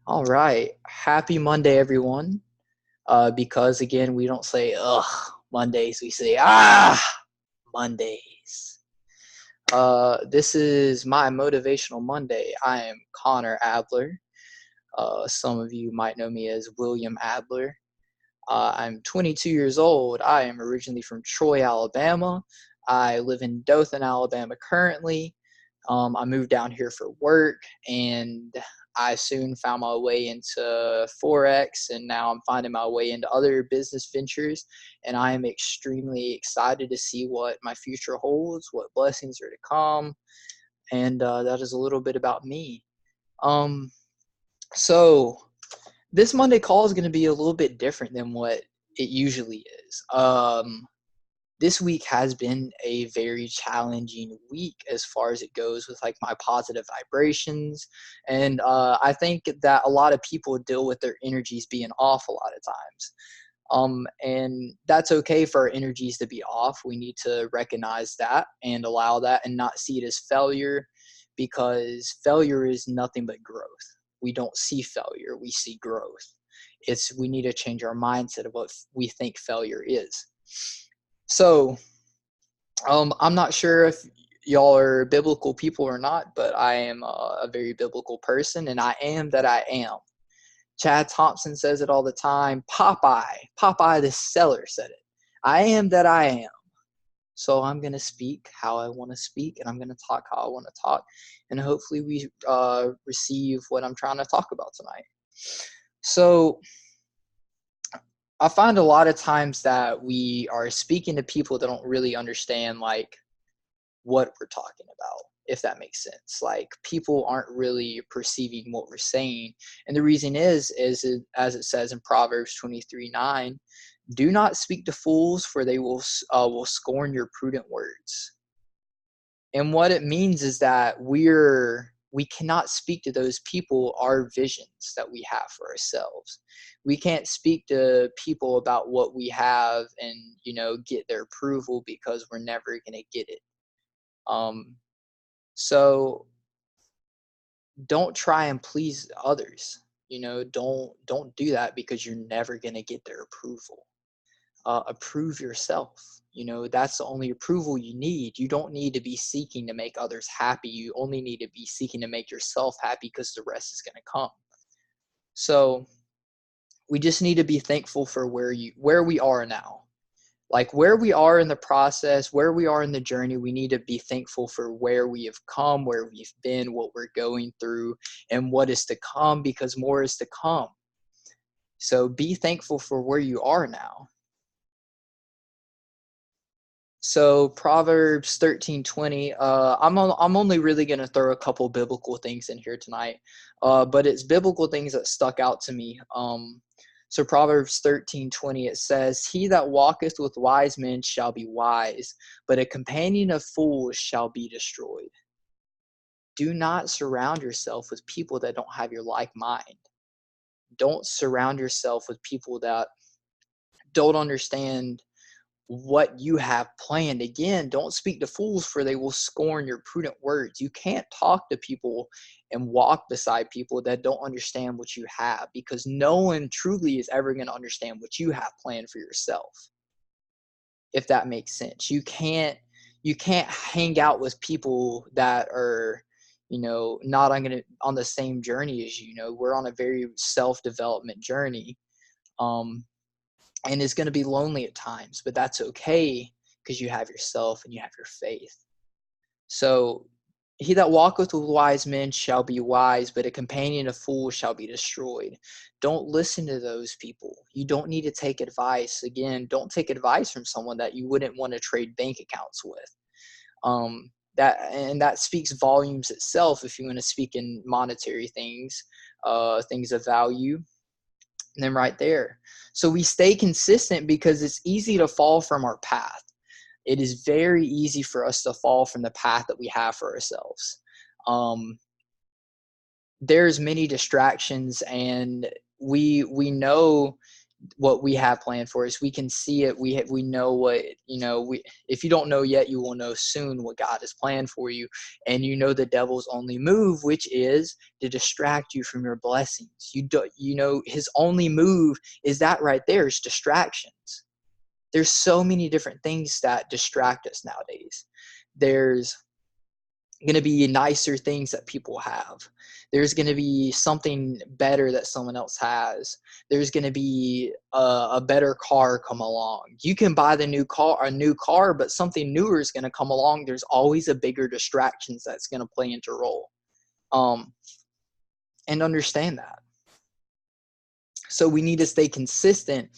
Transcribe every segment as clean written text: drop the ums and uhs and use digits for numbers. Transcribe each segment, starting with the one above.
All right. Happy Monday, everyone. Because again, we don't say, ugh, Mondays. We say, Mondays. This is my Motivational Monday. I am Connor Adler. Some of you might know me as William Adler. I'm 22 years old. I am originally from Troy, Alabama. I live in Dothan, Alabama currently. I moved down here for work, and I soon found my way into Forex, and now I'm finding my way into other business ventures. And I am extremely excited to see what my future holds, what blessings are to come, and that is a little bit about me. Um, so this Monday call is going to be a little bit different than what it usually is. This week has been a very challenging week as far as it goes with like my positive vibrations. And I think that a lot of people deal with their energies being off a lot of times. And that's okay for our energies to be off. We need to recognize that and allow that and not see it as failure, because failure is nothing but growth. We don't see failure, we see growth. We need to change our mindset of what we think failure is. So, I'm not sure if y'all are biblical people or not, but I am a very biblical person, and I am that I am. Chad Thompson says it all the time. Popeye the seller said it. I am that I am. So I'm going to speak how I want to speak, and I'm going to talk how I want to talk, and hopefully we receive what I'm trying to talk about tonight. So I find a lot of times that we are speaking to people that don't really understand like what we're talking about, if that makes sense. Like, people aren't really perceiving what we're saying. And the reason is as it says in Proverbs 23:9, do not speak to fools, for they will scorn your prudent words. And what it means is that we cannot speak to those people our visions that we have for ourselves. We can't speak to people about what we have and, get their approval, because we're never going to get it. So don't try and please others. Don't do that, because you're never going to get their approval. Approve yourself. That's the only approval you need. You don't need to be seeking to make others happy. You only need to be seeking to make yourself happy, because the rest is going to come. So we just need to be thankful for where we are now. Like, where we are in the process, where we are in the journey, we need to be thankful for where we have come, where we've been, what we're going through, and what is to come, because more is to come. So be thankful for where you are now. So Proverbs 13:20. I'm only really gonna throw a couple biblical things in here tonight, but it's biblical things that stuck out to me. So Proverbs 13:20, it says, "He that walketh with wise men shall be wise, but a companion of fools shall be destroyed." Do not surround yourself with people that don't have your like mind. Don't surround yourself with people that don't understand what you have planned. Again, don't speak to fools, for they will scorn your prudent words. You can't talk to people and walk beside people that don't understand what you have, because no one truly is ever going to understand what you have planned for yourself, if that makes sense. You can't hang out with people that are not on the same journey as you. We're on a very self-development journey. um and it's going to be lonely at times, but that's okay, because you have yourself and you have your faith. So, he that walketh with wise men shall be wise, but a companion of fools shall be destroyed. Don't listen to those people. You don't need to take advice. Again, don't take advice from someone that you wouldn't want to trade bank accounts with. That speaks volumes itself, if you want to speak in monetary things, things of value. And then right there. So we stay consistent, because it's easy to fall from our path. It is very easy for us to fall from the path that we have for ourselves. There's many distractions, and we know what we have planned for us. We can see it. We know what, if you don't know yet, you will know soon what God has planned for you. And the devil's only move, which is to distract you from your blessings. His only move is that right there, is distractions. There's so many different things that distract us nowadays. There's going to be nicer things that people have. There's going to be something better that someone else has. There's going to be a better car come along. You can buy a new car, but something newer is going to come along. There's always a bigger distractions that's going to play into role. And understand that. So we need to stay consistent,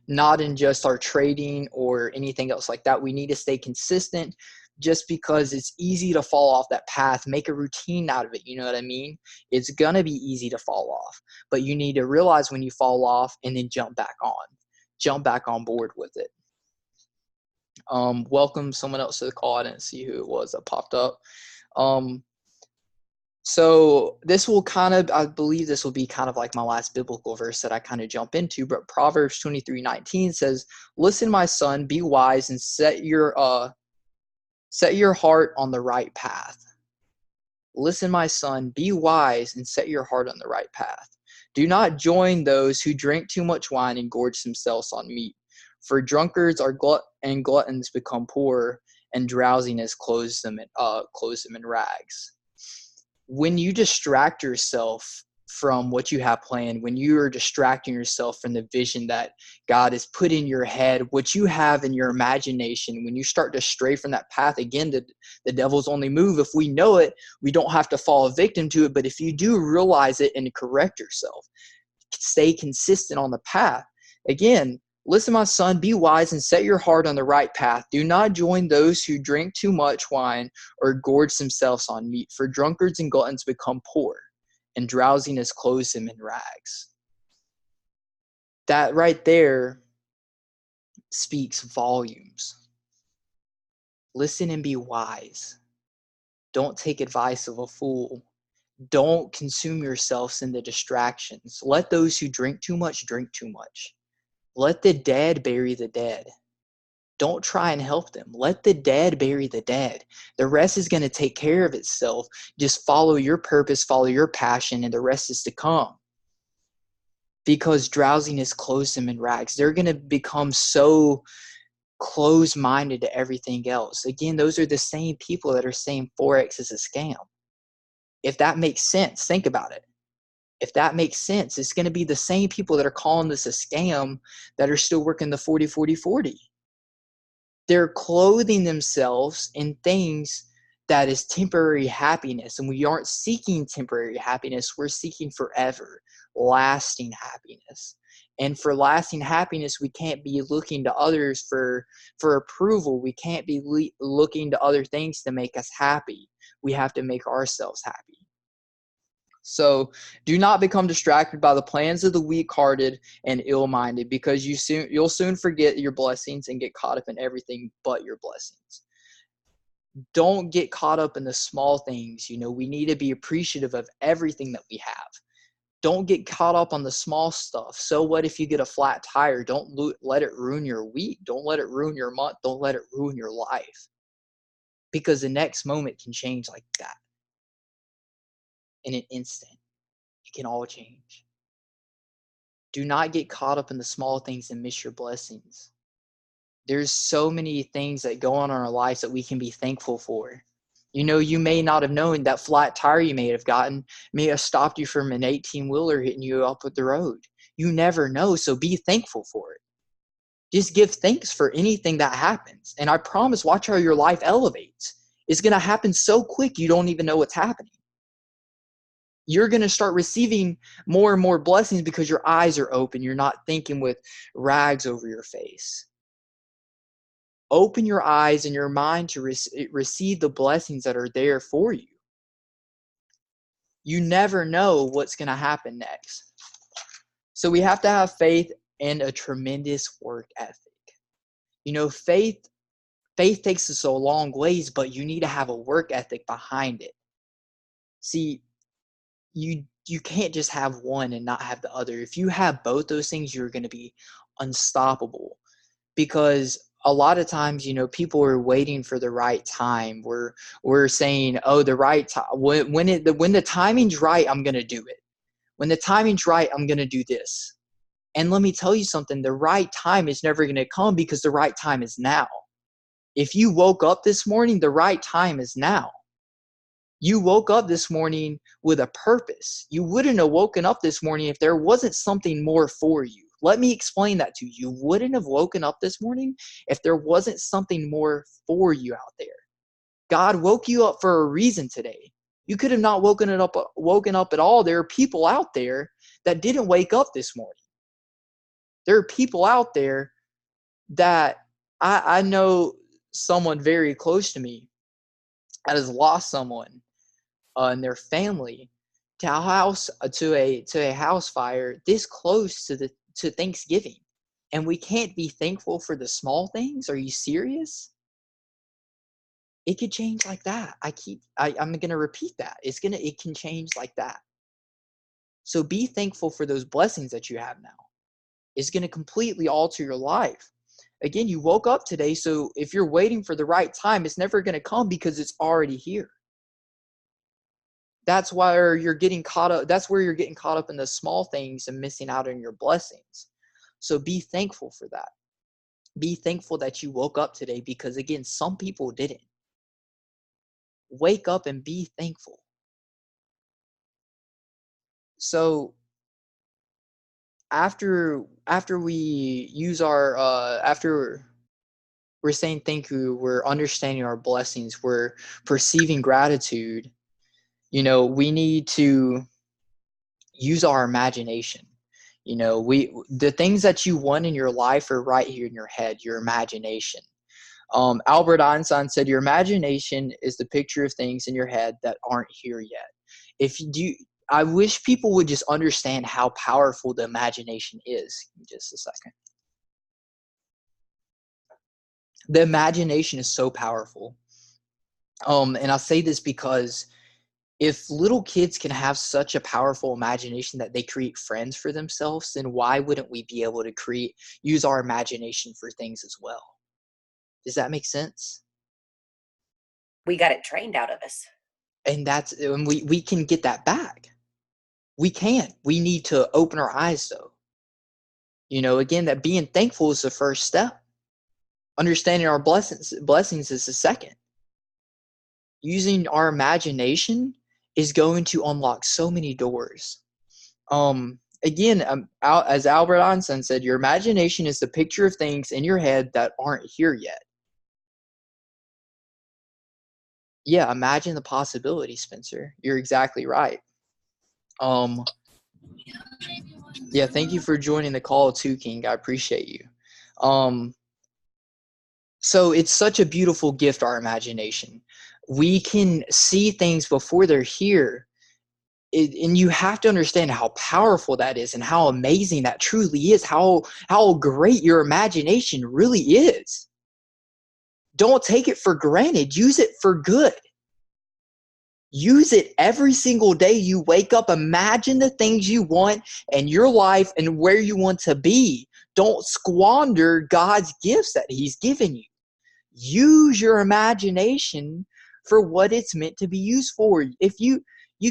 not in just our trading or anything else like that. We need to stay consistent. Just because it's easy to fall off that path, make a routine out of it. You know what I mean? It's going to be easy to fall off, but you need to realize when you fall off and then jump back on board with it. Welcome someone else to the call. I didn't see who it was that popped up. So this will I believe this will be kind of like my last biblical verse that I kind of jump into, but Proverbs 23:19 says, "Listen, my son, be wise and set your heart on the right path." Listen, my son, be wise and set your heart on the right path. Do not join those who drink too much wine and gorge themselves on meat. For drunkards and gluttons become poor, and drowsiness clothes them in rags. When you distract yourself from what you have planned, when you are distracting yourself from the vision that God has put in your head, what you have in your imagination, when you start to stray from that path, again, the devil's only move, if we know it, we don't have to fall a victim to it. But if you do realize it and correct yourself, stay consistent on the path. Again, listen, my son, be wise and set your heart on the right path. Do not join those who drink too much wine or gorge themselves on meat, for drunkards and gluttons become poor, and drowsiness clothes them in rags. That right there speaks volumes. Listen and be wise. Don't take advice of a fool. Don't consume yourselves in the distractions. Let those who drink too much drink too much. Let the dead bury the dead. Don't try and help them. Let the dead bury the dead. The rest is going to take care of itself. Just follow your purpose, follow your passion, and the rest is to come. Because drowsiness clothes them in rags. They're going to become so closed-minded to everything else. Again, those are the same people that are saying Forex is a scam. If that makes sense, think about it. If that makes sense, it's going to be the same people that are calling this a scam that are still working the 40-40-40. They're clothing themselves in things that is temporary happiness. And we aren't seeking temporary happiness. We're seeking forever, lasting happiness. And for lasting happiness, we can't be looking to others for approval. We can't be looking to other things to make us happy. We have to make ourselves happy. So do not become distracted by the plans of the weak-hearted and ill-minded, because you'll soon forget your blessings and get caught up in everything but your blessings. Don't get caught up in the small things. We need to be appreciative of everything that we have. Don't get caught up on the small stuff. So what if you get a flat tire? Don't let it ruin your week. Don't let it ruin your month. Don't let it ruin your life, because the next moment can change like that. In an instant, it can all change. Do not get caught up in the small things and miss your blessings. There's so many things that go on in our lives that we can be thankful for. You may not have known that flat tire you may have gotten may have stopped you from an 18-wheeler hitting you up with the road. You never know, so be thankful for it. Just give thanks for anything that happens. And I promise, watch how your life elevates. It's going to happen so quick you don't even know what's happening. You're going to start receiving more and more blessings because your eyes are open. You're not thinking with rags over your face. Open your eyes and your mind to receive the blessings that are there for you. You never know what's going to happen next. So we have to have faith and a tremendous work ethic. Faith takes us a long ways, but you need to have a work ethic behind it. See, you you can't just have one and not have the other. If you have both those things, you're going to be unstoppable. Because a lot of times, people are waiting for the right time. We're saying, oh, the right time. When the timing's right, I'm going to do it. When the timing's right, I'm going to do this. And let me tell you something, the right time is never going to come, because the right time is now. If you woke up this morning, the right time is now. You woke up this morning with a purpose. You wouldn't have woken up this morning if there wasn't something more for you. Let me explain that to you. You wouldn't have woken up this morning if there wasn't something more for you out there. God woke you up for a reason today. You could have not woken up at all. There are people out there that didn't wake up this morning. There are people out there that I know someone very close to me that has lost someone in their family to a house fire this close to Thanksgiving, and we can't be thankful for the small things. Are you serious? It could change like that. I'm gonna repeat that. It can change like that. So be thankful for those blessings that you have now. It's gonna completely alter your life. Again, you woke up today, so if you're waiting for the right time, it's never gonna come, because it's already here. That's why you're getting caught up. That's where you're getting caught up in the small things and missing out on your blessings. So be thankful for that. Be thankful that you woke up today, because again, some people didn't. Wake up and be thankful. So after we use our after we're saying thank you, we're understanding our blessings, we're perceiving gratitude, we need to use our imagination. The things that you want in your life are right here in your head, your imagination. Albert Einstein said, your imagination is the picture of things in your head that aren't here yet. I wish people would just understand how powerful the imagination is. Just a second. The imagination is so powerful. And I say this because if little kids can have such a powerful imagination that they create friends for themselves, then why wouldn't we be able to use our imagination for things as well? Does that make sense? We got it trained out of us. And we can get that back. We can. We need to open our eyes, though. Again, that being thankful is the first step. Understanding our blessings is the second. Using our imagination is going to unlock so many doors. Again, as Albert Einstein said, your imagination is the picture of things in your head that aren't here yet. Yeah, imagine the possibility, Spencer. You're exactly right. Yeah, thank you for joining the call too, King. I appreciate you. So it's such a beautiful gift, our imagination. We can see things before they're here. And you have to understand how powerful that is and how amazing that truly is, how great your imagination really is. Don't take it for granted. Use it for good. Use it every single day you wake up. Imagine the things you want in your life and where you want to be. Don't squander God's gifts that He's given you. Use your imagination for what it's meant to be used for. If you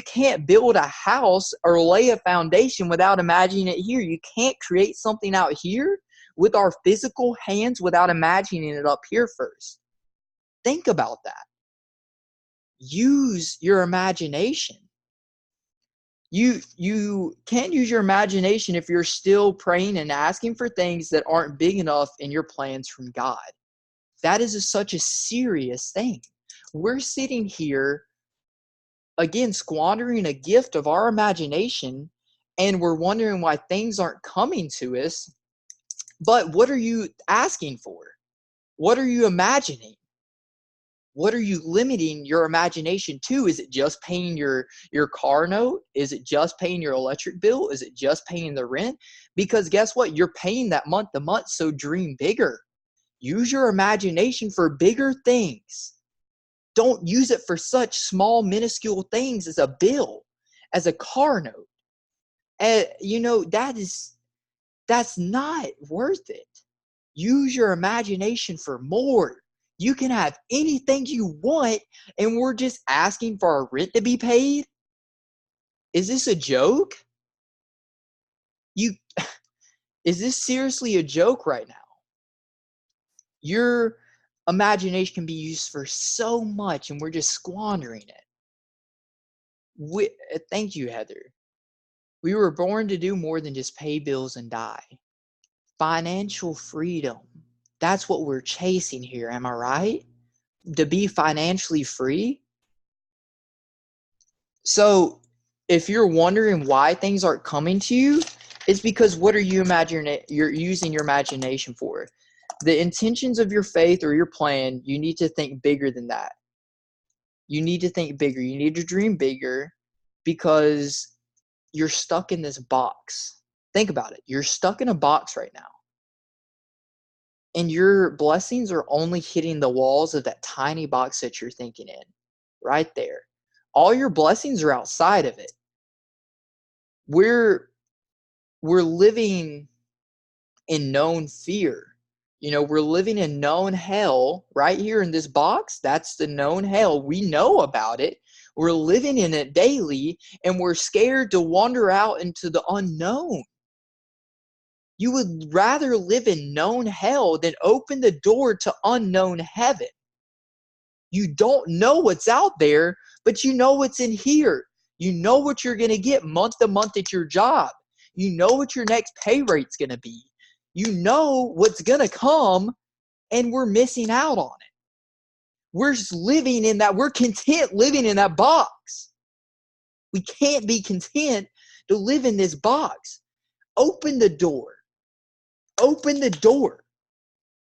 can't build a house or lay a foundation without imagining it here. You can't create something out here with our physical hands without imagining it up here first. Think about that. Use your imagination. You can't use your imagination if you're still praying and asking for things that aren't big enough in your plans from God. That is such a serious thing. We're sitting here, again, squandering a gift of our imagination, and we're wondering why things aren't coming to us. But what are you asking for? What are you imagining? What are you limiting your imagination to? Is it just paying your car note? Is it just paying your electric bill? Is it just paying the rent? Because guess what? You're paying that month to month, so dream bigger. Use your imagination for bigger things. Don't use it for such small, minuscule things as a bill. as a car note. And that's not worth it. Use your imagination for more. You can have anything you want, and we're just asking for our rent to be paid? Is this a joke? Is this seriously a joke right now? Your imagination can be used for so much, and we're just squandering it. Thank you, Heather. We were born to do more than just pay bills and die. Financial freedom. That's what we're chasing here. Am I right? To be financially free. So if you're wondering why things aren't coming to you, it's because what are you imagining? You're using your imagination for. The intentions of your faith or your plan, you need to think bigger than that. You need to think bigger. You need to dream bigger, because you're stuck in this box. Think about it. You're stuck in a box right now. And your blessings are only hitting the walls of that tiny box that you're thinking in. Right there. All your blessings are outside of it. We're living in known fear. We're living in known hell right here in this box. That's the known hell. We know about it. We're living in it daily, and we're scared to wander out into the unknown. You would rather live in known hell than open the door to unknown heaven. You don't know what's out there, but you know what's in here. You know what you're going to get month to month at your job. You know what your next pay rate's going to be. You know what's going to come, and we're missing out on it. We're just living in that. We're content living in that box. We can't be content to live in this box. Open the door. Open the door.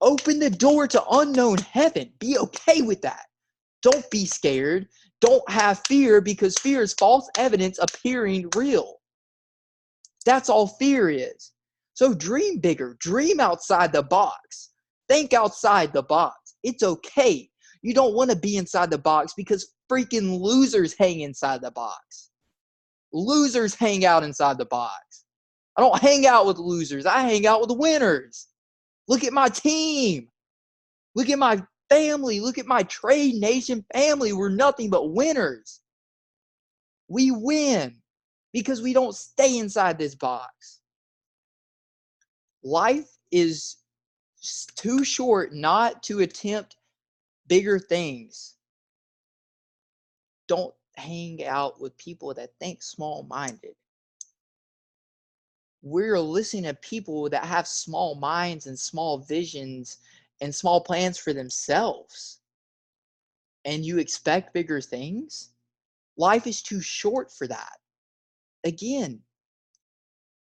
Open the door to unknown heaven. Be okay with that. Don't be scared. Don't have fear, because fear is false evidence appearing real. That's all fear is. So dream bigger. Dream outside the box. Think outside the box. It's okay. You don't want to be inside the box, because freaking losers hang inside the box. Losers hang out inside the box. I don't hang out with losers. I hang out with winners. Look at my team. Look at my family. Look at my Trade Nation family. We're nothing but winners. We win because we don't stay inside this box. Life is too short not to attempt bigger things. Don't hang out with people that think small-minded. We're listening to people that have small minds and small visions and small plans for themselves. And you expect bigger things? Life is too short for that. Again,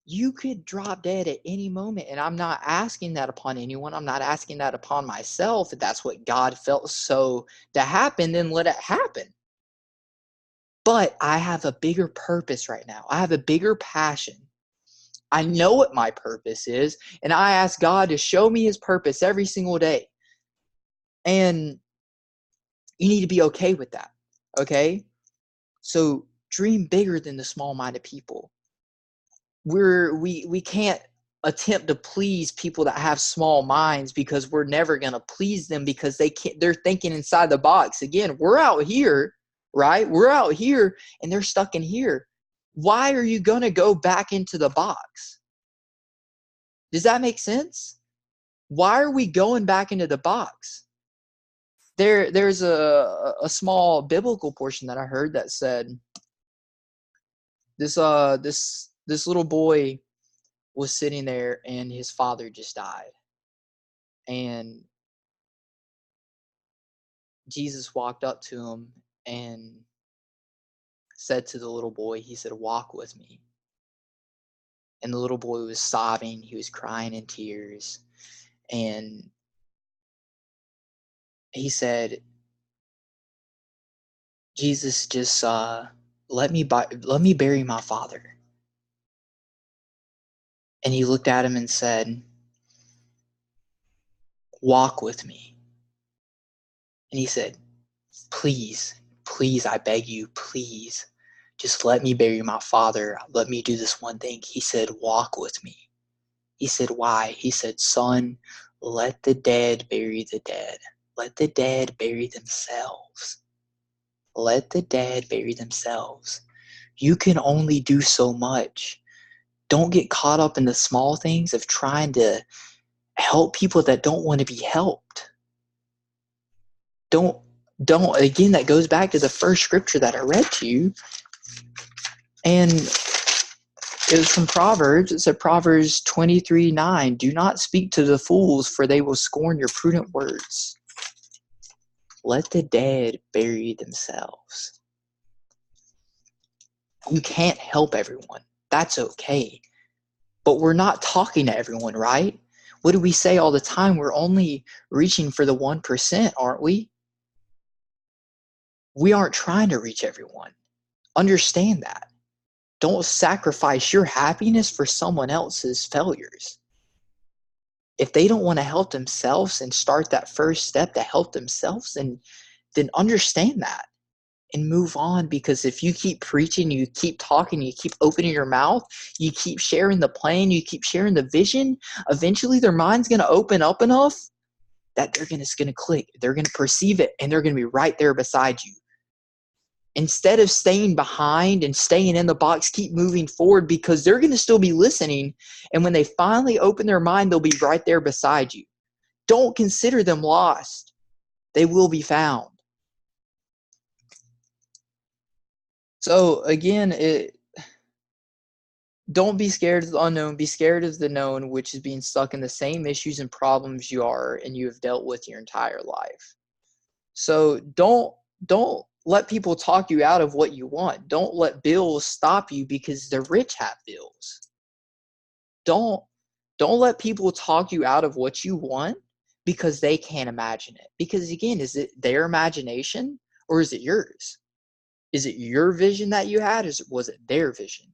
you could drop dead at any moment, and I'm not asking that upon anyone. I'm not asking that upon myself. If that's what God felt so to happen, then let it happen. But I have a bigger purpose right now. I have a bigger passion. I know what my purpose is, and I ask God to show me his purpose every single day. And you need to be okay with that, okay? So dream bigger than the small-minded people. We can't attempt to please people that have small minds, because we're never going to please them, because they're thinking inside the box. Again, we're out here, right? We're out here, and they're stuck in here. Why are you going to go back into the box? Does that make sense? Why are we going back into the box? There's a small biblical portion that I heard that said this little boy was sitting there, and his father just died. And Jesus walked up to him and said to the little boy, he said, "Walk with me." And the little boy was sobbing. He was crying in tears. And he said, "Jesus, just let me bury my father." And he looked at him and said, "Walk with me." And he said, "Please, please, I beg you, please, Just let me bury my father. Let me do this one thing. He said, walk with me. He said, why? He said, son, let the dead bury the dead. Let the dead bury themselves. Let the dead bury themselves. You can only do so much. Don't get caught up in the small things of trying to help people that don't want to be helped. Don't, again, that goes back to the first scripture that I read to you. And it was from Proverbs. It said, Proverbs 23:9, do not speak to the fools, for they will scorn your prudent words. Let the dead bury themselves. You can't help everyone. That's okay. But we're not talking to everyone, right? What do we say all the time? We're only reaching for the 1%, aren't we? We aren't trying to reach everyone. Understand that. Don't sacrifice your happiness for someone else's failures. If they don't want to help themselves and start that first step to help themselves, then understand that and move on. Because if you keep preaching, you keep talking, you keep opening your mouth, you keep sharing the plan, you keep sharing the vision, eventually their mind's going to open up enough that it's going to click. They're going to perceive it, and they're going to be right there beside you. Instead of staying behind and staying in the box, keep moving forward, because they're going to still be listening. And when they finally open their mind, they'll be right there beside you. Don't consider them lost. They will be found. So again, don't be scared of the unknown. Be scared of the known, which is being stuck in the same issues and problems you are and you have dealt with your entire life. So don't let people talk you out of what you want. Don't let bills stop you because the rich have bills. Don't let people talk you out of what you want because they can't imagine it. Because again, is it their imagination or is it yours? Is it your vision that you had, or was it their vision?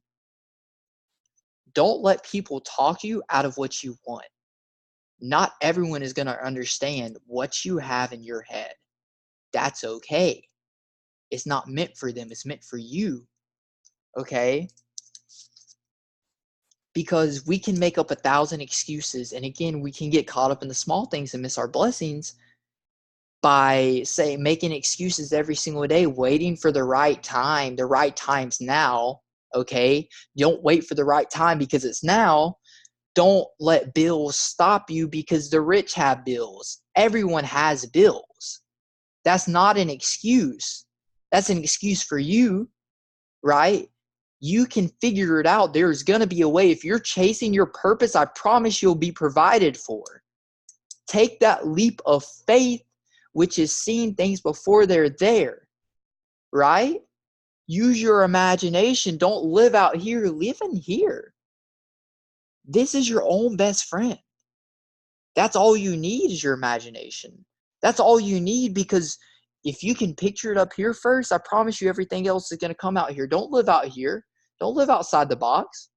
Don't let people talk you out of what you want. Not everyone is going to understand what you have in your head. That's okay. It's not meant for them. It's meant for you. Okay? Because we can make up 1,000 excuses. And again, we can get caught up in the small things and miss our blessings by making excuses every single day, waiting for the right time. The right time's now. Okay? Don't wait for the right time because it's now. Don't let bills stop you because the rich have bills. Everyone has bills. That's not an excuse. That's an excuse for you, right? You can figure it out. There's going to be a way. If you're chasing your purpose, I promise you'll be provided for. Take that leap of faith, which is seeing things before they're there, right? Use your imagination. Don't live out here. Live in here. This is your own best friend. That's all you need is your imagination. That's all you need, because if you can picture it up here first, I promise you everything else is going to come out here. Don't live out here. Don't live outside the box.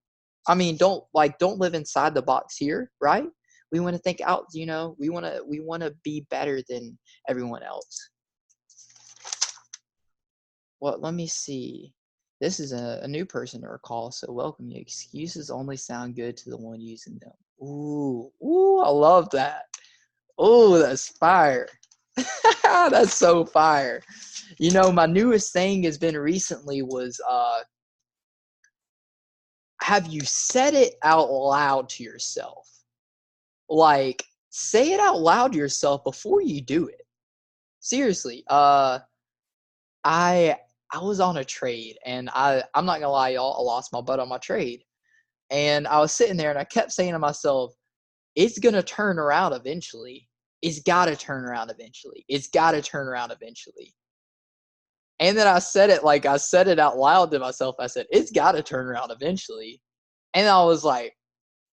I mean, don't live inside the box here, right? We want to think out, we want to be better than everyone else. Well, let me see. This is a new person to recall, so welcome you. Excuses only sound good to the one using them. Ooh, I love that. Oh, that's fire. That's so fire. My newest thing has been recently was have you said it out loud to yourself? Like, say it out loud to yourself before you do it. Seriously. I was on a trade, and I'm not gonna lie, y'all, I lost my butt on my trade. And I was sitting there and I kept saying to myself, it's gonna turn around eventually. It's gotta turn around eventually. It's gotta turn around eventually. And then I said it out loud to myself. I said, it's gotta turn around eventually. And I was like,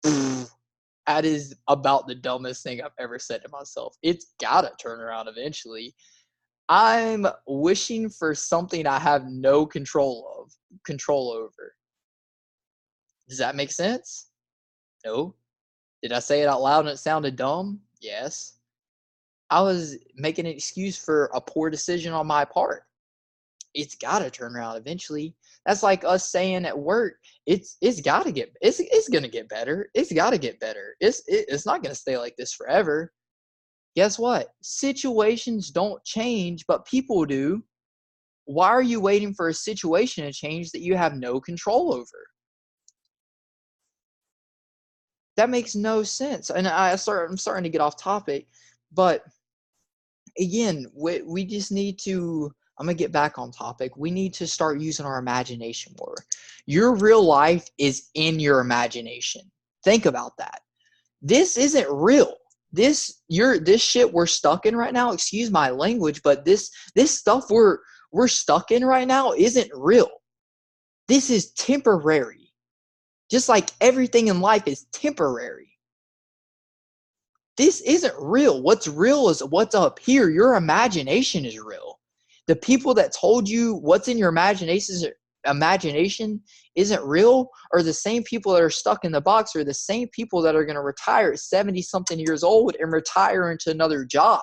that is about the dumbest thing I've ever said to myself. It's gotta turn around eventually. I'm wishing for something I have no control over. Does that make sense? No. Did I say it out loud and it sounded dumb? Yes. I was making an excuse for a poor decision on my part. it's got to turn around eventually. That's like us saying at work, it's got to get, it's going to get better. It's got to get better. It's not going to stay like this forever. Guess what? Situations don't change, but people do. Why are you waiting for a situation to change that you have no control over? That makes no sense. And I'm starting to get off topic, but again, we just need to, I'm going to get back on topic. We need to start using our imagination more. Your real life is in your imagination. Think about that. This isn't real. This shit we're stuck in right now, excuse my language, but this stuff we're stuck in right now isn't real. This is temporary. Just like everything in life is temporary. This isn't real. What's real is what's up here. Your imagination is real. The people that told you what's in your imagination isn't real are the same people that are stuck in the box, or the same people that are going to retire at 70 something years old and retire into another job.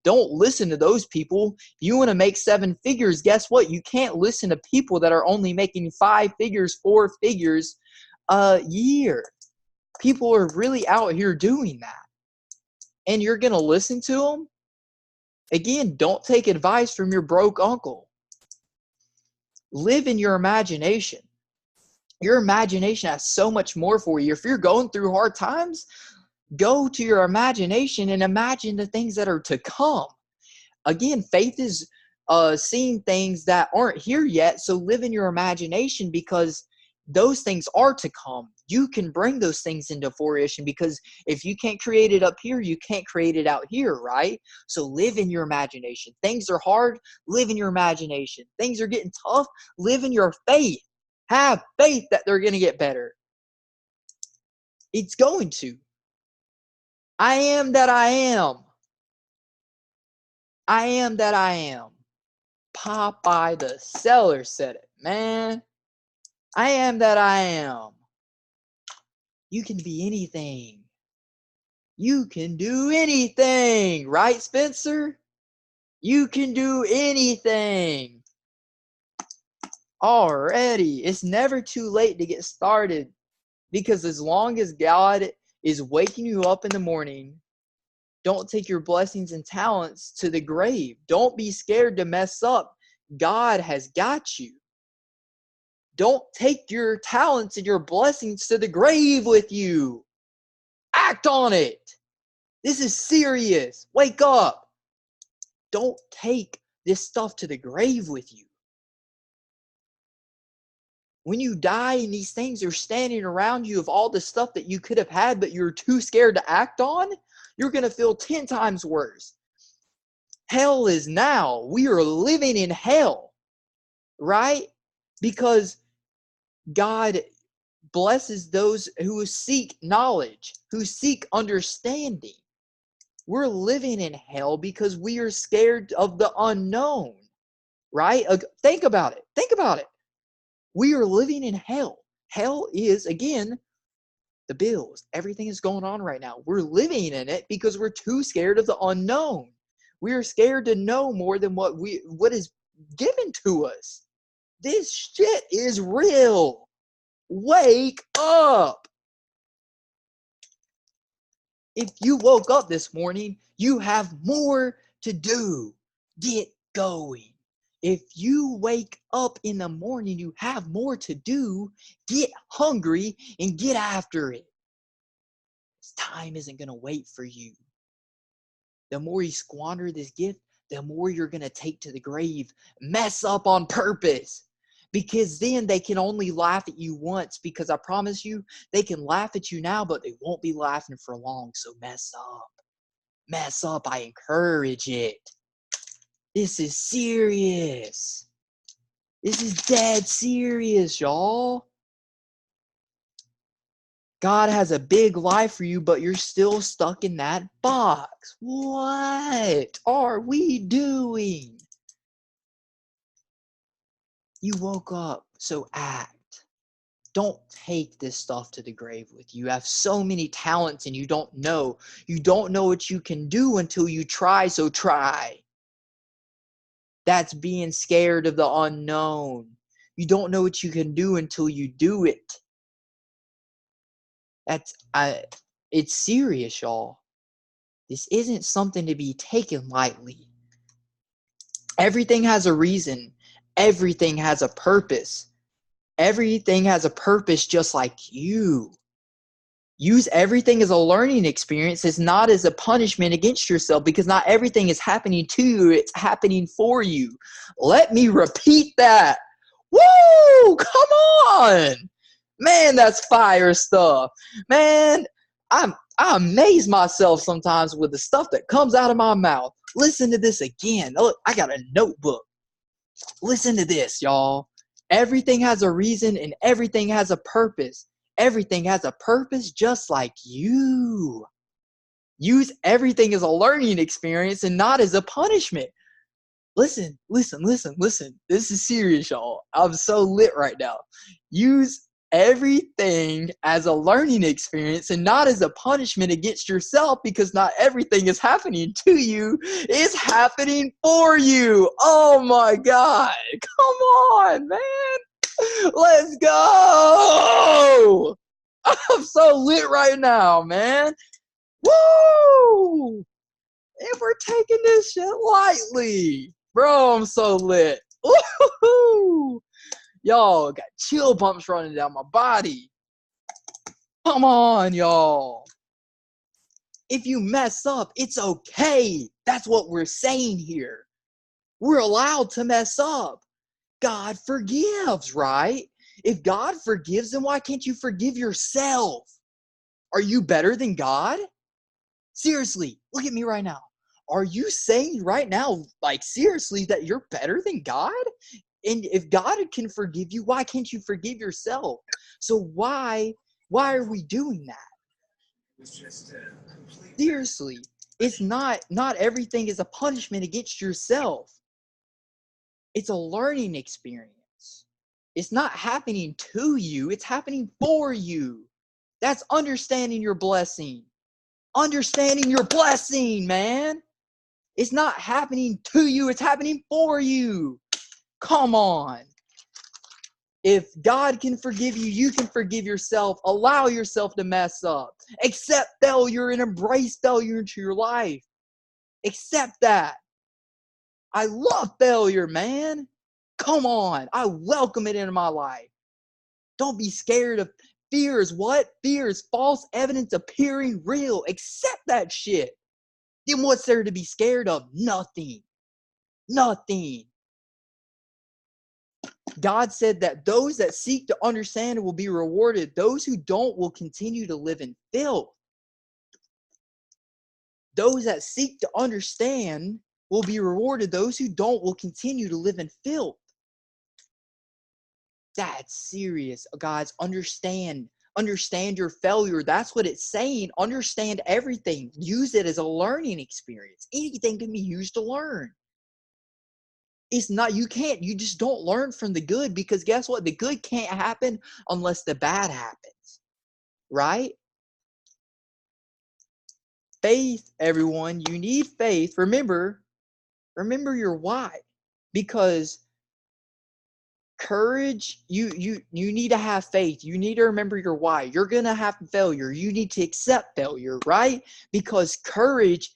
Don't listen to those people. If you want to make 7 figures, guess what? You can't listen to people that are only making 5 figures, 4 figures a year. People are really out here doing that. And you're going to listen to them? Again, don't take advice from your broke uncle. Live in your imagination. Your imagination has so much more for you. If you're going through hard times, go to your imagination and imagine the things that are to come. Again, faith is seeing things that aren't here yet. So live in your imagination, because those things are to come. You can bring those things into fruition, because if you can't create it up here, you can't create it out here, right? So live in your imagination. Things are hard, live in your imagination. Things are getting tough, live in your faith. Have faith that they're going to get better. It's going to. I am that I am. I am that I am. Popeye the Seller said it, man. I am that I am. You can be anything. You can do anything, right, Spencer? You can do anything. Already, it's never too late to get started, because as long as God is waking you up in the morning, don't take your blessings and talents to the grave. Don't be scared to mess up. God has got you. Don't take your talents and your blessings to the grave with you. Act on it. This is serious. Wake up. Don't take this stuff to the grave with you. When you die and these things are standing around you of all the stuff that you could have had but you're too scared to act on, you're going to feel 10 times worse. Hell is now. We are living in hell, right? Because God blesses those who seek knowledge, who seek understanding. We're living in hell because we are scared of the unknown, right? Think about it. Think about it. We are living in hell. Hell is, again, the bills. Everything is going on right now. We're living in it because we're too scared of the unknown. We are scared to know more than what is given to us. This shit is real. Wake up. If you woke up this morning, you have more to do. Get going. If you wake up in the morning, you have more to do. Get hungry and get after it. This time isn't going to wait for you. The more you squander this gift, the more you're going to take to the grave. Mess up on purpose. Because then they can only laugh at you once. Because I promise you, they can laugh at you now, but they won't be laughing for long. So mess up. Mess up. I encourage it. This is serious. This is dead serious, y'all. God has a big life for you, but you're still stuck in that box. What are we doing? You woke up, so act. Don't take this stuff to the grave with you. You have so many talents and you don't know. You don't know what you can do until you try, so try. That's being scared of the unknown. You don't know what you can do until you do it. It's serious, y'all. This isn't something to be taken lightly. Everything has a reason. Everything has a purpose. Everything has a purpose just like you. Use everything as a learning experience. It's not as a punishment against yourself, because not everything is happening to you. It's happening for you. Let me repeat that. Woo! Come on! Man, that's fire stuff. Man, I amaze myself sometimes with the stuff that comes out of my mouth. Listen to this again. Look, I got a notebook. Listen to this, y'all. Everything has a reason and everything has a purpose. Everything has a purpose just like you. Use everything as a learning experience and not as a punishment. Listen. This is serious, y'all. I'm so lit right now. Use everything as a learning experience and not as a punishment against yourself, because not everything is happening to you. It's happening for you. Oh my God. Come on, man. Let's go. I'm so lit right now, man. Woo! And we're taking this shit lightly. Bro, I'm so lit. Woo! Y'all, got chill bumps running down my body. Come on, y'all. If you mess up, it's okay. That's what we're saying here. We're allowed to mess up. God forgives, right? If God forgives, then why can't you forgive yourself? Are you better than God? Seriously, look at me right now. Are you saying right now, like seriously, that you're better than God? And if God can forgive you, why can't you forgive yourself? So why are we doing that? Seriously, it's not everything is a punishment against yourself. It's a learning experience. It's not happening to you, it's happening for you. That's understanding your blessing. Understanding your blessing, man. It's not happening to you, it's happening for you. Come on. If God can forgive you, you can forgive yourself. Allow yourself to mess up. Accept failure and embrace failure into your life. Accept that. I love failure, man. Come on. I welcome it into my life. Don't be scared of fear. Is what? Fear is false evidence appearing real. Accept that shit. Then what's there to be scared of? Nothing. Nothing. God said that those that seek to understand will be rewarded. Those who don't will continue to live in filth. Those that seek to understand will be rewarded. Those who don't will continue to live in filth. That's serious, guys. Understand your failure. That's what it's saying. Understand everything. Use it as a learning experience. Anything can be used to learn. It's not, you just don't learn from the good, because guess what? The good can't happen unless the bad happens, right? Faith, everyone. You need faith. Remember your why, because courage, you need to have faith. You need to remember your why. You're going to have failure. You need to accept failure, right? Because courage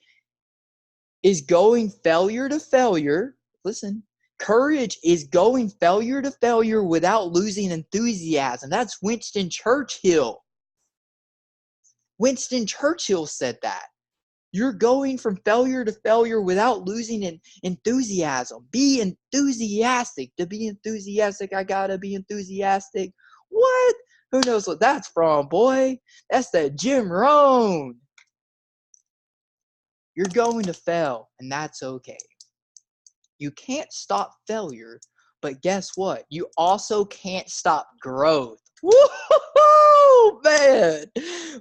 is going failure to failure. Listen, courage is going failure to failure without losing enthusiasm. That's Winston Churchill. Winston Churchill said that. You're going from failure to failure without losing enthusiasm. Be enthusiastic. To be enthusiastic, I gotta be enthusiastic. What? Who knows what that's from, boy? That's that Jim Rohn. You're going to fail, and that's okay. You can't stop failure, but guess what? You also can't stop growth. Woo, man.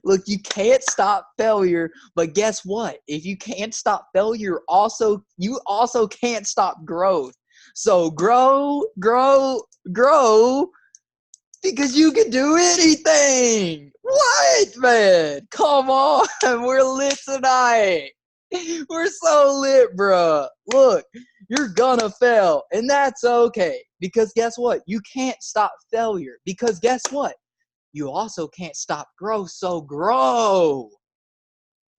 Look, you can't stop failure, but guess what? If you can't stop failure, you also can't stop growth. So grow, because you can do anything. What, man? Come on, we're lit tonight. We're so lit, bruh. Look, you're gonna fail, and that's okay. Because guess what? You can't stop failure. Because guess what? You also can't stop growth. So grow.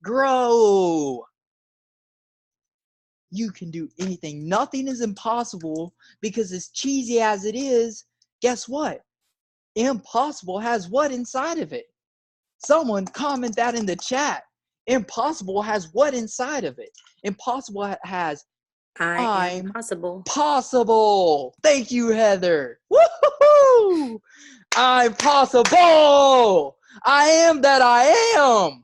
Grow. You can do anything. Nothing is impossible because as cheesy as it is, guess what? Impossible has what inside of it? Someone comment that in the chat. Impossible has what inside of it? Impossible has I am I'm possible. possible. Thank you, Heather. Woohoo! I'm possible. I am that I am.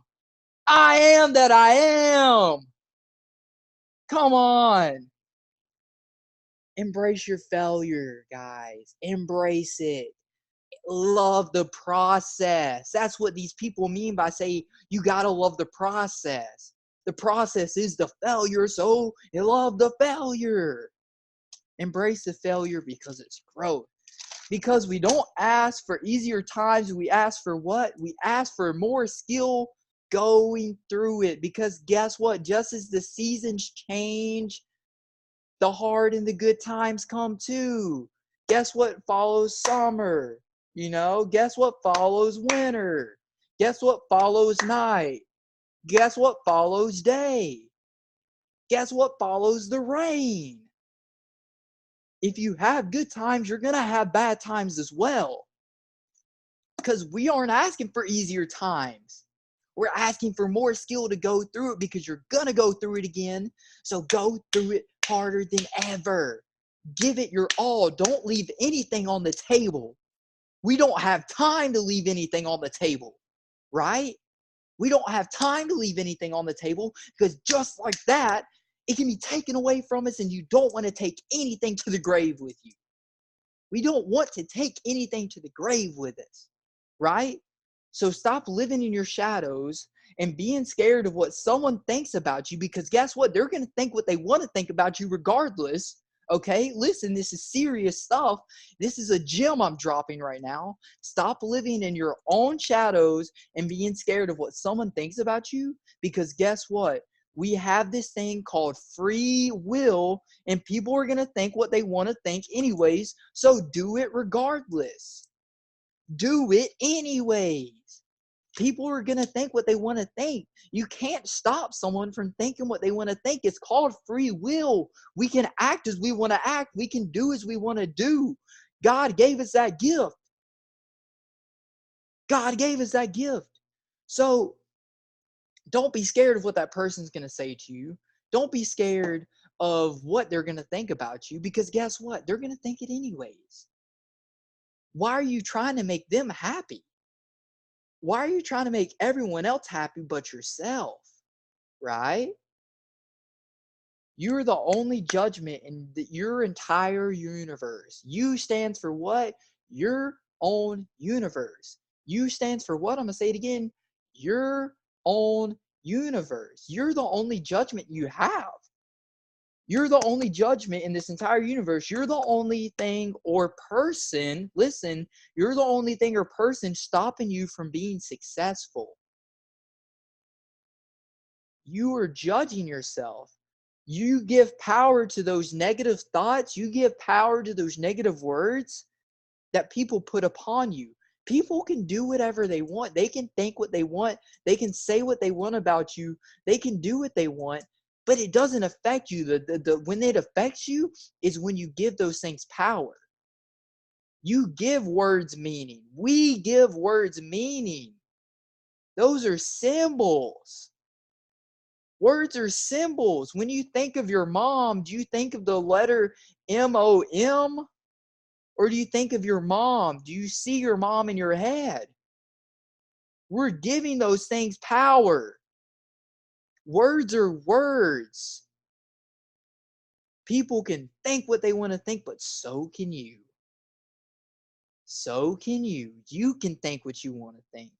I am that I am. Come on. Embrace your failure, guys. Embrace it. Love the process. That's what these people mean by saying you gotta love the process. The process is the failure, so you love the failure. Embrace the failure because it's growth. Because we don't ask for easier times, we ask for what? We ask for more skill going through it. Because guess what? Just as the seasons change, the hard and the good times come too. Guess what follows summer? Guess what follows winter? Guess what follows night? Guess what follows day? Guess what follows the rain? If you have good times, you're going to have bad times as well. Because we aren't asking for easier times. We're asking for more skill to go through it because you're going to go through it again. So go through it harder than ever. Give it your all. Don't leave anything on the table. We don't have time to leave anything on the table, right? We don't have time to leave anything on the table because just like that, it can be taken away from us and you don't want to take anything to the grave with you. We don't want to take anything to the grave with us, right? So stop living in your shadows and being scared of what someone thinks about you because guess what? They're going to think what they want to think about you regardless. Okay, listen, this is serious stuff. This is a gem I'm dropping right now. Stop living in your own shadows and being scared of what someone thinks about you because guess what? We have this thing called free will and people are going to think what they want to think anyways. So do it regardless. Do it anyways. People are going to think what they want to think. You can't stop someone from thinking what they want to think. It's called free will. We can act as we want to act. We can do as we want to do. God gave us that gift. God gave us that gift. So don't be scared of what that person's going to say to you. Don't be scared of what they're going to think about you because guess what? They're going to think it anyways. Why are you trying to make them happy? Why are you trying to make everyone else happy but yourself? Right? You're the only judgment in your entire universe. You stands for what? Your own universe. You stands for what? I'm going to say it again. Your own universe. You're the only judgment you have. You're the only judgment in this entire universe. You're the only thing or person, listen, you're the only thing or person stopping you from being successful. You are judging yourself. You give power to those negative thoughts. You give power to those negative words that people put upon you. People can do whatever they want. They can think what they want. They can say what they want about you. They can do what they want, but it doesn't affect you. When it affects you is when you give those things power. You give words meaning. We give words meaning. Those are symbols. Words are symbols. When you think of your mom, do you think of the letter M-O-M? Or do you think of your mom? Do you see your mom in your head? We're giving those things power. Words are words. People can think what they want to think, but so can you. So can you. You can think what you want to think.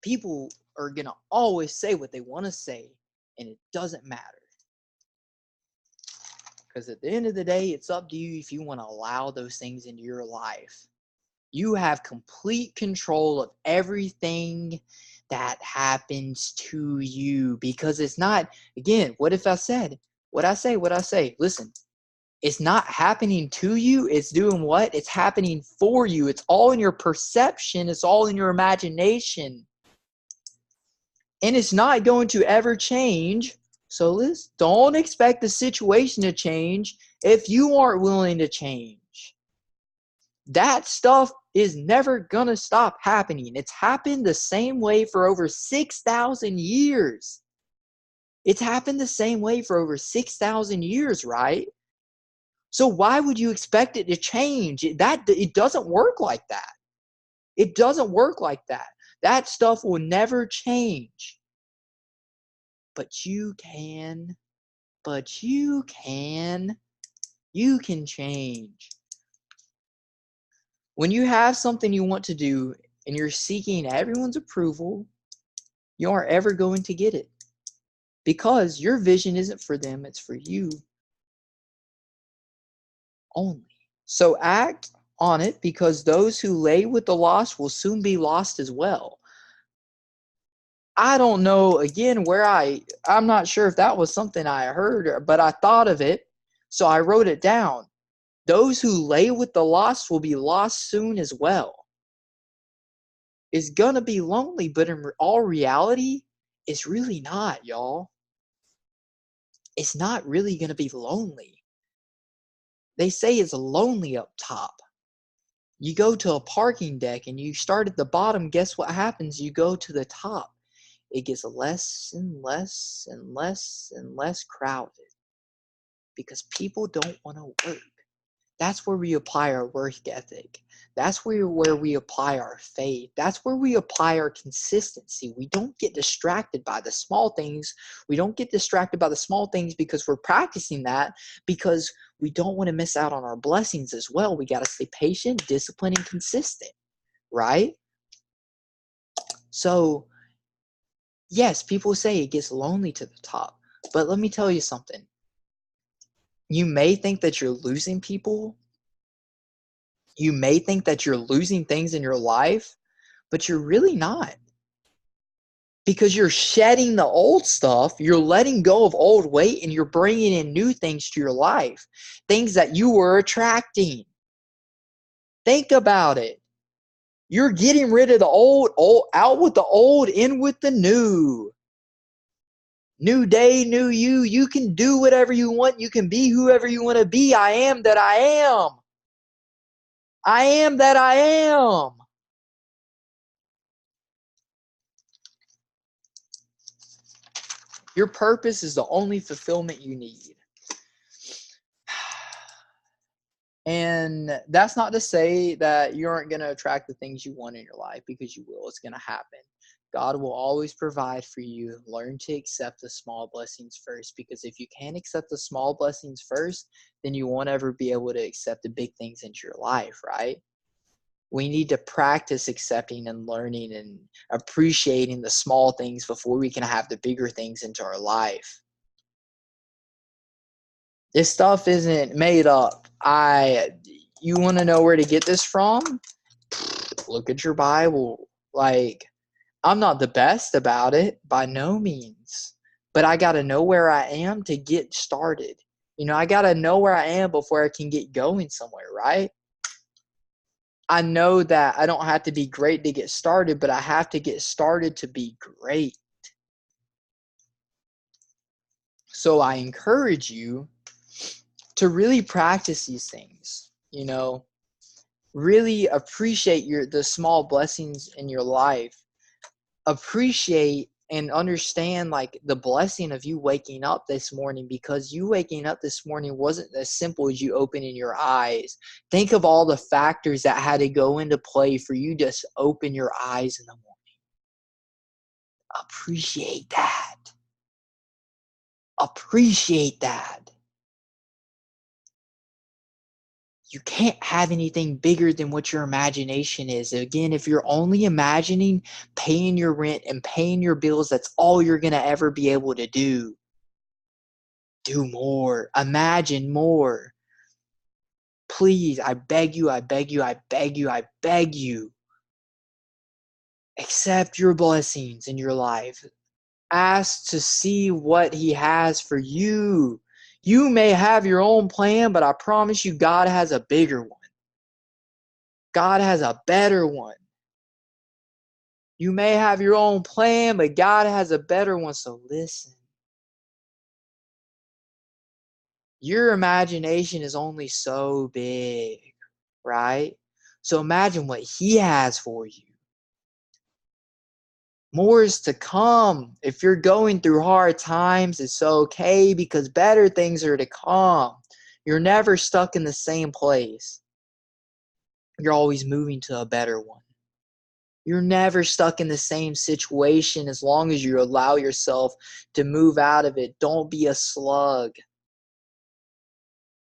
People are going to always say what they want to say, and it doesn't matter. Because at the end of the day, it's up to you if you want to allow those things into your life. You have complete control of everything that happens to you, because it's not, again, what if I said, what I say, listen, it's not happening to you. It's doing what? It's happening for you. It's all in your perception. It's all in your imagination. And it's not going to ever change. So listen, don't expect the situation to change if you aren't willing to change. That stuff is never gonna stop happening. It's happened the same way for over 6,000 years. It's happened the same way for over 6,000 years, right? So why would you expect it to change? It doesn't work like that. It doesn't work like that. That stuff will never change. But you can. But you can. You can change. When you have something you want to do and you're seeking everyone's approval, you aren't ever going to get it. Because your vision isn't for them, it's for you only. So act on it, because those who lay with the lost will soon be lost as well. I don't know, again, I'm not sure if that was something I heard, but I thought of it, so I wrote it down. Those who lay with the lost will be lost soon as well. It's gonna be lonely, but in all reality, it's really not, y'all. It's not really gonna be lonely. They say it's lonely up top. You go to a parking deck and you start at the bottom, guess what happens? You go to the top. It gets less and less and less and less crowded because people don't want to work. That's where we apply our work ethic. That's where we apply our faith. That's where we apply our consistency. We don't get distracted by the small things. We don't get distracted by the small things because we're practicing that, because we don't want to miss out on our blessings as well. We got to stay patient, disciplined, and consistent, right? So, yes, people say it gets lonely to the top, but let me tell you something. You may think that you're losing people. You may think that you're losing things in your life, but you're really not. Because you're shedding the old stuff, you're letting go of old weight, and you're bringing in new things to your life, things that you were attracting. Think about it. You're getting rid of the old, out with the old, in with the new. New day, new you. You can do whatever you want. You can be whoever you want to be. I am that I am. I am that I am. Your purpose is the only fulfillment you need. And that's not to say that you aren't going to attract the things you want in your life, because you will. It's going to happen. God will always provide for you. Learn to accept the small blessings first, because if you can't accept the small blessings first, then you won't ever be able to accept the big things into your life, right? We need to practice accepting and learning and appreciating the small things before we can have the bigger things into our life. This stuff isn't made up. You want to know where to get this from? Look at your Bible. Like, I'm not the best about it, by no means. But I got to know where I am to get started. I got to know where I am before I can get going somewhere, right? I know that I don't have to be great to get started, but I have to get started to be great. So I encourage you to really practice these things, really appreciate the small blessings in your life. Appreciate and understand like the blessing of you waking up this morning, because you waking up this morning wasn't as simple as you opening your eyes. Think of all the factors that had to go into play for you to open your eyes in the morning. Appreciate that. Appreciate that. You can't have anything bigger than what your imagination is. Again, if you're only imagining paying your rent and paying your bills, that's all you're going to ever be able to do. Do more. Imagine more. Please, I beg you, I beg you, I beg you, I beg you. Accept your blessings in your life. Ask to see what he has for you. You may have your own plan, but I promise you, God has a bigger one. God has a better one. You may have your own plan, but God has a better one. So listen. Your imagination is only so big, right? So imagine what he has for you. More is to come. If you're going through hard times, it's okay because better things are to come. You're never stuck in the same place. You're always moving to a better one. You're never stuck in the same situation as long as you allow yourself to move out of it. Don't be a slug.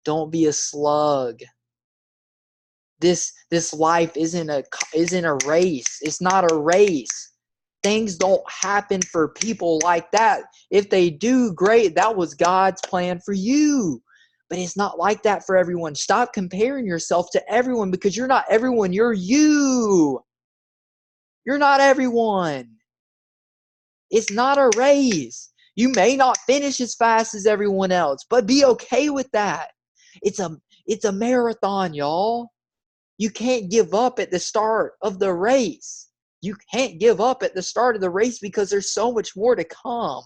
Don't be a slug. This life isn't a race. It's not a race. Things don't happen for people like that. If they do, great. That was God's plan for you. But it's not like that for everyone. Stop comparing yourself to everyone because you're not everyone. You're you. You're not everyone. It's not a race. You may not finish as fast as everyone else, but be okay with that. It's a marathon, y'all. You can't give up at the start of the race. You can't give up at the start of the race because there's so much more to come.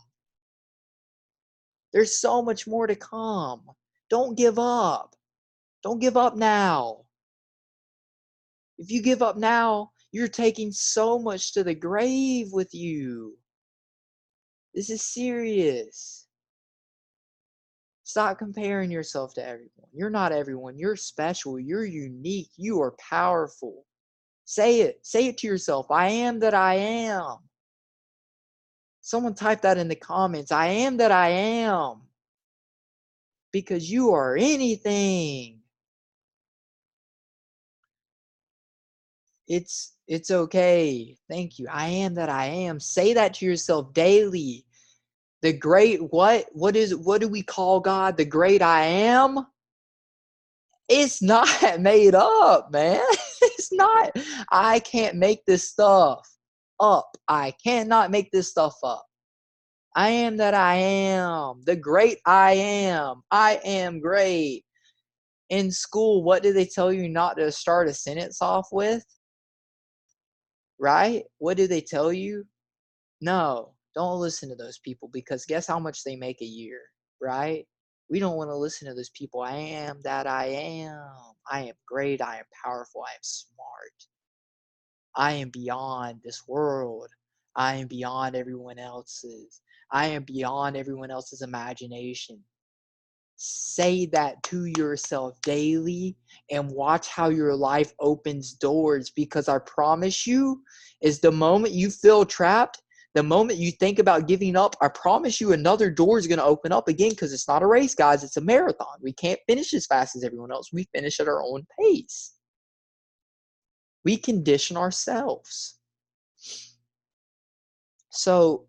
There's so much more to come. Don't give up. Don't give up now. If you give up now, you're taking so much to the grave with you. This is serious. Stop comparing yourself to everyone. You're not everyone. You're special. You're unique. You are powerful. Say it. Say it to yourself. I am that I am. Someone type that in the comments. I am that I am. Because you are anything. It's okay. Thank you. I am that I am. Say that to yourself daily. The great what do we call God? The great I am? It's not made up, man. It's not. I can't make this stuff up. I cannot make this stuff up. I am that I am. The great I am. I am great. In school, what do they tell you not to start a sentence off with? Right? What do they tell you? No, don't listen to those people because guess how much they make a year, right? We don't want to listen to those people. I am that I am. I am great. I am powerful. I am smart. I am beyond this world. I am beyond everyone else's. I am beyond everyone else's imagination. Say that to yourself daily and watch how your life opens doors because I promise you is the moment you feel trapped, the moment you think about giving up, I promise you another door is going to open up again because it's not a race, guys. It's a marathon. We can't finish as fast as everyone else. We finish at our own pace. We condition ourselves. So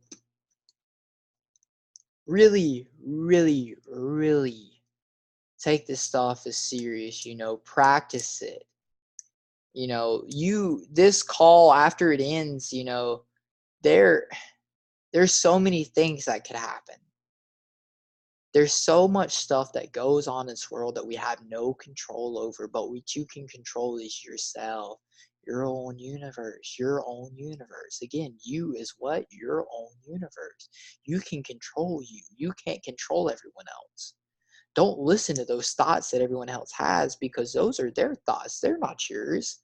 really, really, really take this stuff as serious, practice it. This call after it ends, there's so many things that could happen. There's so much stuff that goes on in this world that we have no control over, but what you can control is yourself, your own universe, your own universe. Again, you is what? Your own universe. You can control you. You can't control everyone else. Don't listen to those thoughts that everyone else has because those are their thoughts. They're not yours.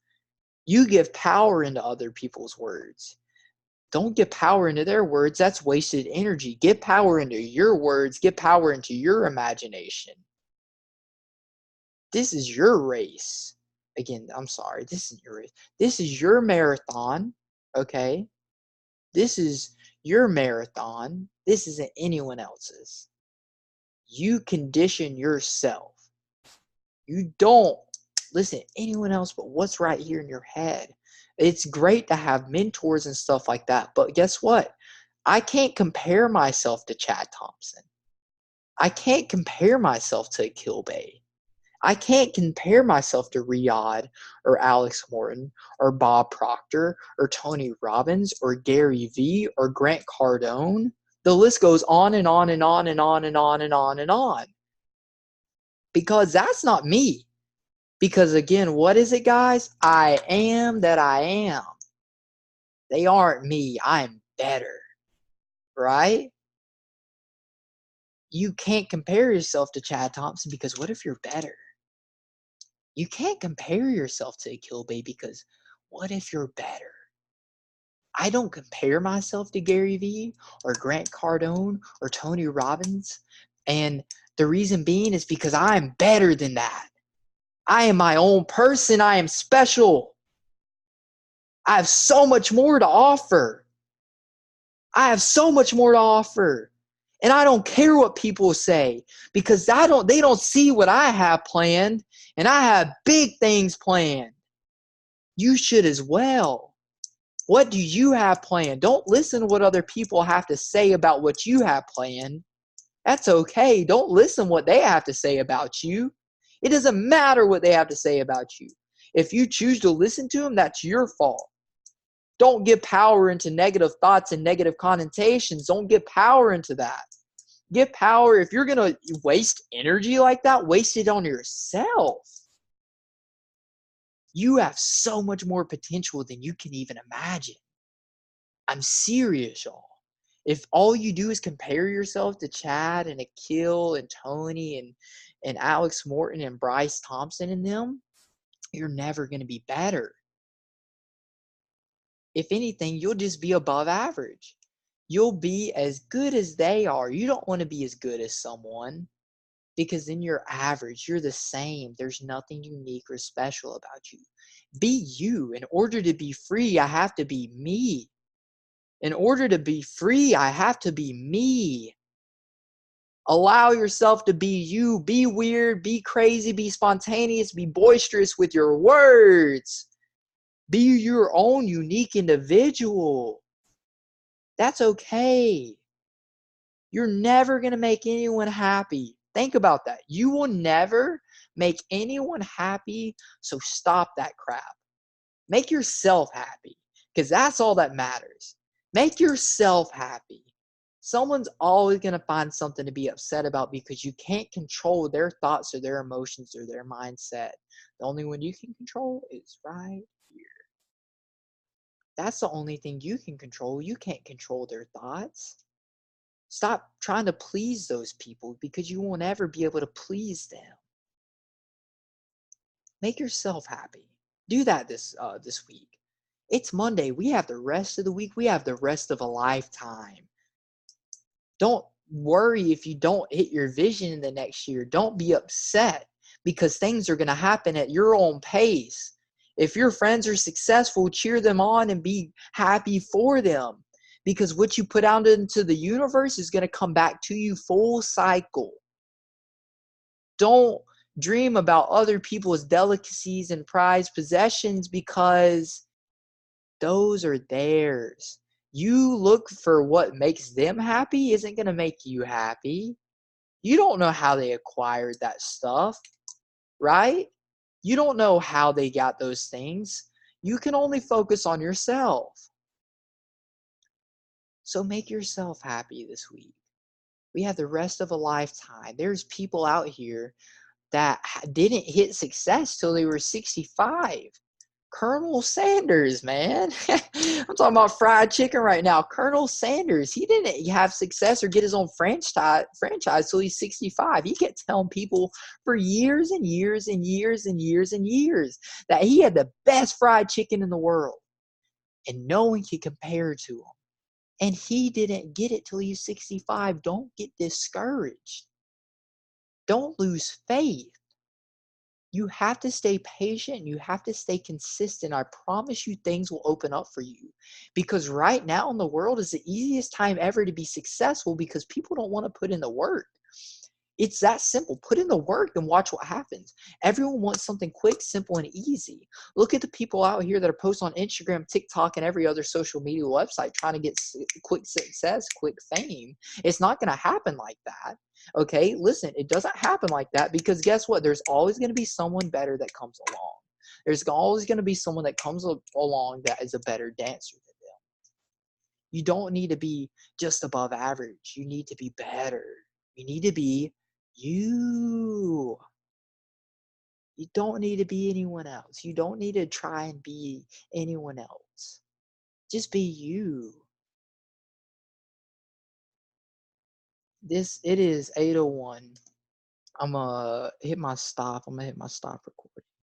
You give power into other people's words. Don't give power into their words. That's wasted energy. Get power into your words. Get power into your imagination. This is your race. Again, I'm sorry. This isn't your race. This is your marathon. Okay? This is your marathon. This isn't anyone else's. You condition yourself. You don't listen to anyone else but what's right here in your head. It's great to have mentors and stuff like that, but guess what? I can't compare myself to Chad Thompson. I can't compare myself to Akil Bay. I can't compare myself to Riyadh or Alex Morton or Bob Proctor or Tony Robbins or Gary Vee or Grant Cardone. The list goes on and on and on and on and on and on and on. Because that's not me. Because again, what is it, guys? I am that I am. They aren't me. I'm better. Right? You can't compare yourself to Chad Thompson because what if you're better? You can't compare yourself to Akil Bay because what if you're better? I don't compare myself to Gary Vee or Grant Cardone or Tony Robbins. And the reason being is because I'm better than that. I am my own person. I am special. I have so much more to offer. I have so much more to offer. And I don't care what people say because they don't see what I have planned, and I have big things planned. You should as well. What do you have planned? Don't listen to what other people have to say about what you have planned. That's okay. Don't listen to what they have to say about you. It doesn't matter what they have to say about you. If you choose to listen to them, that's your fault. Don't give power into negative thoughts and negative connotations. Don't give power into that. Give power. If you're going to waste energy like that, waste it on yourself. You have so much more potential than you can even imagine. I'm serious, y'all. If all you do is compare yourself to Chad and Akil and Tony and Alex Morton and Bryce Thompson and them, you're never going to be better. If anything, you'll just be above average. You'll be as good as they are. You don't want to be as good as someone because then you're average. You're the same. There's nothing unique or special about you. Be you. In order to be free, I have to be me. In order to be free, I have to be me. Allow yourself to be you. Be weird, be crazy, be spontaneous, be boisterous with your words. Be your own unique individual. That's okay. You're never going to make anyone happy. Think about that. You will never make anyone happy, so stop that crap. Make yourself happy because that's all that matters. Make yourself happy. Someone's always going to find something to be upset about because you can't control their thoughts or their emotions or their mindset. The only one you can control is right here. That's the only thing you can control. You can't control their thoughts. Stop trying to please those people because you won't ever be able to please them. Make yourself happy. Do that this week. It's Monday. We have the rest of the week. We have the rest of a lifetime. Don't worry if you don't hit your vision in the next year. Don't be upset because things are going to happen at your own pace. If your friends are successful, cheer them on and be happy for them because what you put out into the universe is going to come back to you full cycle. Don't dream about other people's delicacies and prized possessions because those are theirs. You look for what makes them happy isn't going to make you happy. You don't know how they acquired that stuff, right? You don't know how they got those things. You can only focus on yourself. So make yourself happy this week. We have the rest of a lifetime. There's people out here that didn't hit success till they were 65. Colonel Sanders, man. I'm talking about fried chicken right now. Colonel Sanders, he didn't have success or get his own franchise till he's 65. He kept telling people for years and years and years and years and years that he had the best fried chicken in the world. And no one could compare to him. And he didn't get it till he's 65. Don't get discouraged. Don't lose faith. You have to stay patient. You have to stay consistent. I promise you things will open up for you. Because right now in the world is the easiest time ever to be successful because people don't want to put in the work. It's that simple. Put in the work and watch what happens. Everyone wants something quick, simple, and easy. Look at the people out here that are posting on Instagram, TikTok, and every other social media website trying to get quick success, quick fame. It's not going to happen like that. Okay, listen, it doesn't happen like that because guess what? There's always going to be someone better that comes along. There's always going to be someone that comes along that is a better dancer than them. You don't need to be just above average. You need to be better. You need to be you. You don't need to be anyone else. You don't need to try and be anyone else. Just be you. It is 8:01. I'm gonna hit my stop. I'm gonna hit my stop recording.